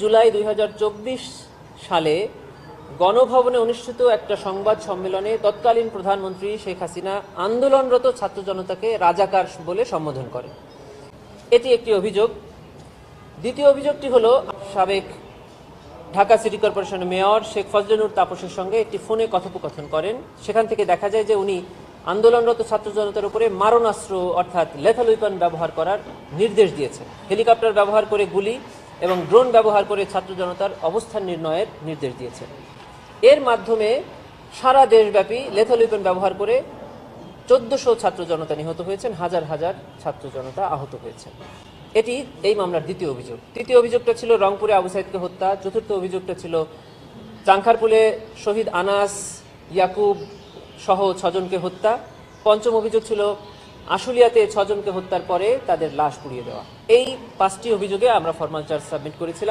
জুলাই 2024 সালে গণভবনে অনুষ্ঠিত একটা সংবাদ সম্মেলনে তৎকালীন প্রধানমন্ত্রী শেখ হাসিনা আন্দোলনরত ছাত্র জনতাকে রাজাকার বলে সম্বোধন করেন। এটি একটি অভিযোগ। দ্বিতীয় অভিযোগটি হলো সাবেক ঢাকা সিটি কর্পোরেশনের মেয়র শেখ ফজলে তাপসের সঙ্গে একটি ফোনে কথোপকথন করেন। সেখান থেকে দেখা যায় যে উনি আন্দোলনরত ছাত্র জনতার উপরে মারণাস্ত্র অর্থাৎ লেথাল ওয়েপন ব্যবহার করার নির্দেশ দিয়েছেন। হেলিকপ্টার ব্যবহার করে গুলি এবং ড্রোন ব্যবহার করে ছাত্র জনতার অবস্থান নির্ণয়ের নির্দেশ দিয়েছেন। এর মাধ্যমে সারা দেশব্যাপী লেথাল ওয়েপন ব্যবহার করে 1400 ছাত্র জনতা নিহত হয়েছেন, হাজার হাজার ছাত্র জনতা আহত হয়েছেন। এটি এই মামলার দ্বিতীয় অভিযোগ। তৃতীয় অভিযোগটা ছিল রংপুরে আবু সাইদকে হত্যা। চতুর্থ অভিযোগটা ছিল চাংখারপুলে শহীদ আনাস, ইয়াকুব সহ 6 জনকে হত্যা। পঞ্চম অভিযোগ ছিল আশুলিয়াতে 6 জনকে হত্যার পরে তাদের লাশ পুড়িয়ে দেওয়া। এই 5টি অভিযোগে আমরা ফরমাল চার্জ সাবমিট করেছিলাম।